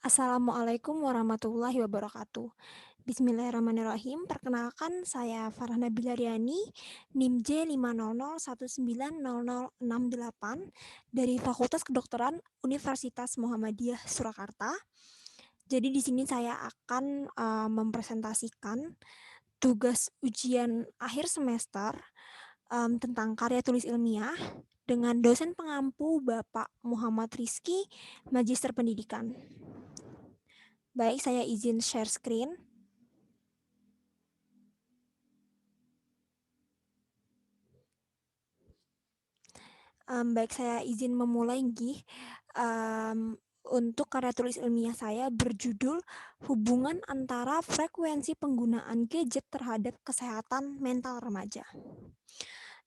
Assalamualaikum warahmatullahi wabarakatuh. Bismillahirrahmanirrahim. Perkenalkan, saya Farah Nabila Riani, NIM J5011900068 dari Fakultas Kedokteran Universitas Muhammadiyah Surakarta. Jadi di sini saya akan mempresentasikan tugas ujian akhir semester tentang karya tulis ilmiah dengan dosen pengampu Bapak Muhammad Rizky, Magister Pendidikan. Baik, saya izin share screen. Baik, saya izin memulai, Gih. Untuk karya tulis ilmiah saya berjudul Hubungan Antara Frekuensi Penggunaan Gadget Terhadap Kesehatan Mental Remaja.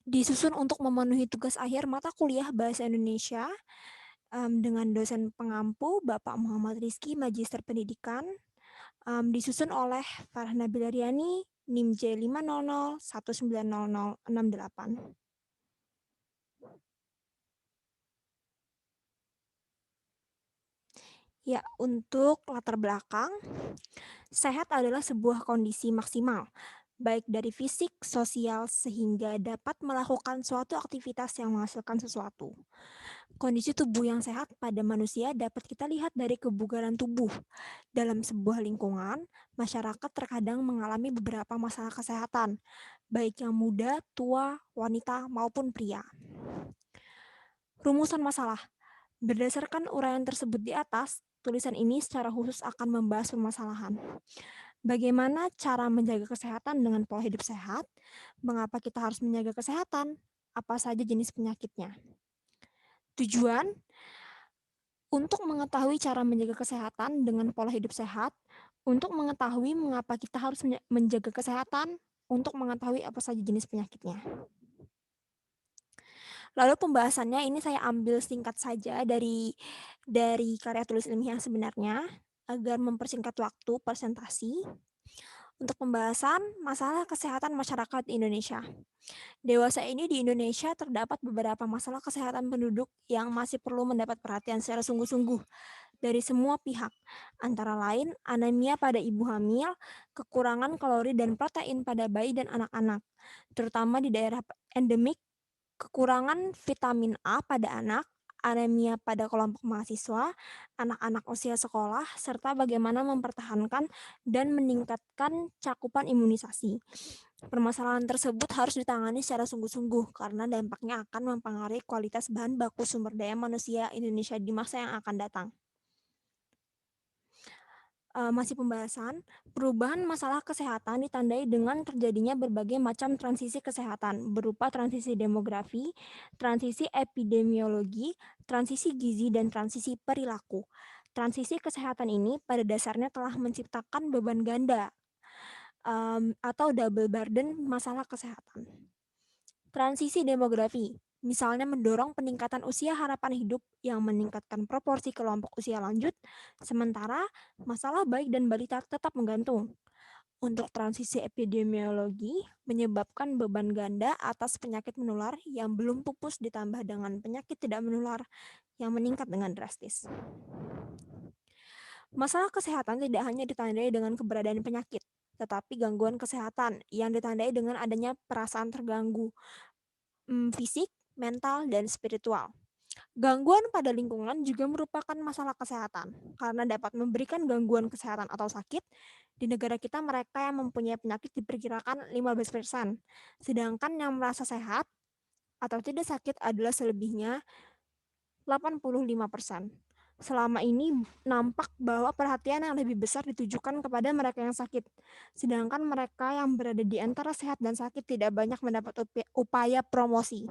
Disusun untuk memenuhi tugas akhir mata kuliah Bahasa Indonesia dengan dosen pengampu Bapak Muhammad Rizky, Magister Pendidikan, disusun oleh Farah Nabila Riani, NIM J5011900068. Ya, untuk latar belakang, sehat adalah sebuah kondisi maksimal, baik dari fisik, sosial, sehingga dapat melakukan suatu aktivitas yang menghasilkan sesuatu. Kondisi tubuh yang sehat pada manusia dapat kita lihat dari kebugaran tubuh. Dalam sebuah lingkungan, masyarakat terkadang mengalami beberapa masalah kesehatan, baik yang muda, tua, wanita, maupun pria. Rumusan masalah. Berdasarkan uraian tersebut di atas, tulisan ini secara khusus akan membahas permasalahan. Bagaimana cara menjaga kesehatan dengan pola hidup sehat? Mengapa kita harus menjaga kesehatan? Apa saja jenis penyakitnya? Tujuan untuk mengetahui cara menjaga kesehatan dengan pola hidup sehat, untuk mengetahui mengapa kita harus menjaga kesehatan, untuk mengetahui apa saja jenis penyakitnya. Lalu pembahasannya ini saya ambil singkat saja dari karya tulis ilmiah sebenarnya agar mempersingkat waktu presentasi. Untuk pembahasan masalah kesehatan masyarakat di Indonesia. Dewasa ini di Indonesia terdapat beberapa masalah kesehatan penduduk yang masih perlu mendapat perhatian secara sungguh-sungguh dari semua pihak, antara lain anemia pada ibu hamil, kekurangan kalori dan protein pada bayi dan anak-anak, terutama di daerah endemik, kekurangan vitamin A pada anak, anemia pada kelompok mahasiswa, anak-anak usia sekolah, serta bagaimana mempertahankan dan meningkatkan cakupan imunisasi. Permasalahan tersebut harus ditangani secara sungguh-sungguh karena dampaknya akan mempengaruhi kualitas bahan baku sumber daya manusia Indonesia di masa yang akan datang. Masih pembahasan, perubahan masalah kesehatan ditandai dengan terjadinya berbagai macam transisi kesehatan, berupa transisi demografi, transisi epidemiologi, transisi gizi, dan transisi perilaku. Transisi kesehatan ini pada dasarnya telah menciptakan beban ganda atau double burden masalah kesehatan. Transisi demografi, misalnya mendorong peningkatan usia harapan hidup yang meningkatkan proporsi kelompok usia lanjut, sementara masalah bayi dan balita tetap menggantung. Untuk transisi epidemiologi, menyebabkan beban ganda atas penyakit menular yang belum pupus ditambah dengan penyakit tidak menular yang meningkat dengan drastis. Masalah kesehatan tidak hanya ditandai dengan keberadaan penyakit, tetapi gangguan kesehatan yang ditandai dengan adanya perasaan terganggu, fisik, mental, dan spiritual. Gangguan pada lingkungan juga merupakan masalah kesehatan, karena dapat memberikan gangguan kesehatan atau sakit. Di negara kita, mereka yang mempunyai penyakit diperkirakan 15%, sedangkan yang merasa sehat atau tidak sakit adalah selebihnya 85%. Selama ini nampak bahwa perhatian yang lebih besar ditujukan kepada mereka yang sakit, sedangkan mereka yang berada di antara sehat dan sakit tidak banyak mendapat upaya promosi.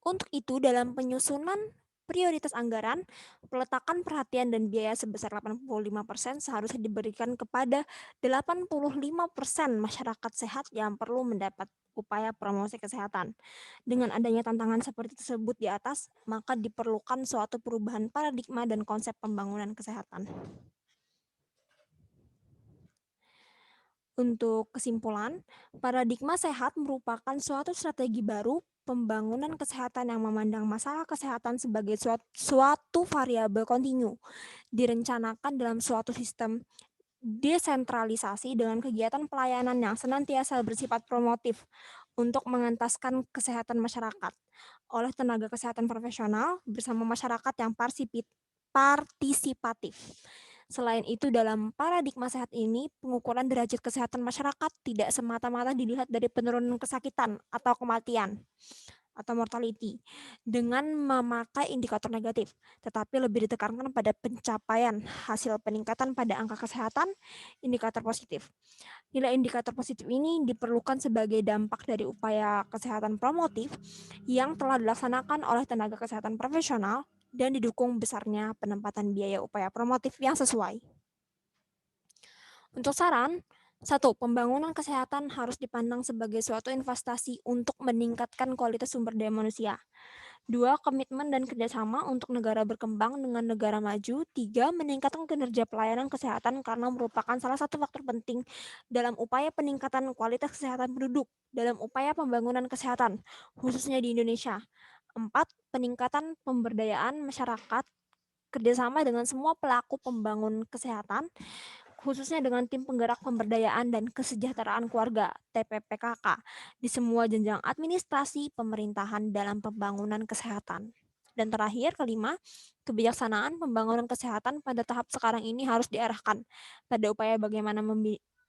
Untuk itu, dalam penyusunan prioritas anggaran, peletakan perhatian dan biaya sebesar 85% seharusnya diberikan kepada 85% masyarakat sehat yang perlu mendapat upaya promosi kesehatan. Dengan adanya tantangan seperti tersebut di atas, maka diperlukan suatu perubahan paradigma dan konsep pembangunan kesehatan. Untuk kesimpulan, paradigma sehat merupakan suatu strategi baru pembangunan kesehatan yang memandang masalah kesehatan sebagai suatu variabel kontinu, direncanakan dalam suatu sistem desentralisasi dengan kegiatan pelayanan yang senantiasa bersifat promotif untuk mengentaskan kesehatan masyarakat oleh tenaga kesehatan profesional bersama masyarakat yang partisipatif. Selain itu, dalam paradigma sehat ini, pengukuran derajat kesehatan masyarakat tidak semata-mata dilihat dari penurunan kesakitan atau kematian atau mortality dengan memakai indikator negatif, tetapi lebih ditekankan pada pencapaian hasil peningkatan pada angka kesehatan, indikator positif. Nilai indikator positif ini diperlukan sebagai dampak dari upaya kesehatan promotif yang telah dilaksanakan oleh tenaga kesehatan profesional dan didukung besarnya penempatan biaya upaya promotif yang sesuai. Untuk saran, 1. Pembangunan kesehatan harus dipandang sebagai suatu investasi untuk meningkatkan kualitas sumber daya manusia. 2. Komitmen dan kerjasama untuk negara berkembang dengan negara maju. 3. Meningkatkan kinerja pelayanan kesehatan karena merupakan salah satu faktor penting dalam upaya peningkatan kualitas kesehatan penduduk dalam upaya pembangunan kesehatan, khususnya di Indonesia. 4. Peningkatan pemberdayaan masyarakat kerjasama dengan semua pelaku pembangun kesehatan, khususnya dengan tim penggerak pemberdayaan dan kesejahteraan keluarga (TPPKK) di semua jenjang administrasi pemerintahan dalam pembangunan kesehatan. Dan terakhir, kelima, kebijaksanaan pembangunan kesehatan pada tahap sekarang ini harus diarahkan pada upaya bagaimana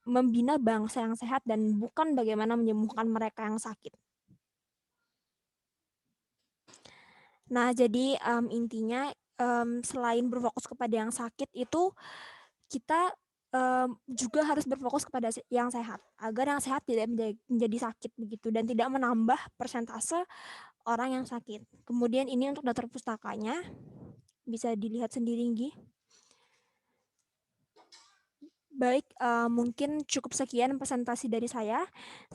membina bangsa yang sehat dan bukan bagaimana menyembuhkan mereka yang sakit. Nah, jadi intinya selain berfokus kepada yang sakit itu kita juga harus berfokus kepada yang sehat, agar yang sehat tidak menjadi sakit begitu dan tidak menambah persentase orang yang sakit. Kemudian ini untuk daftar pustakanya, bisa dilihat sendiri Nggi. Baik, mungkin cukup sekian presentasi dari saya.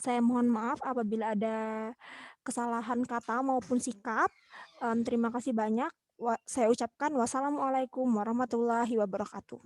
Saya mohon maaf apabila ada kesalahan kata maupun sikap. Terima kasih banyak. Saya ucapkan wassalamualaikum warahmatullahi wabarakatuh.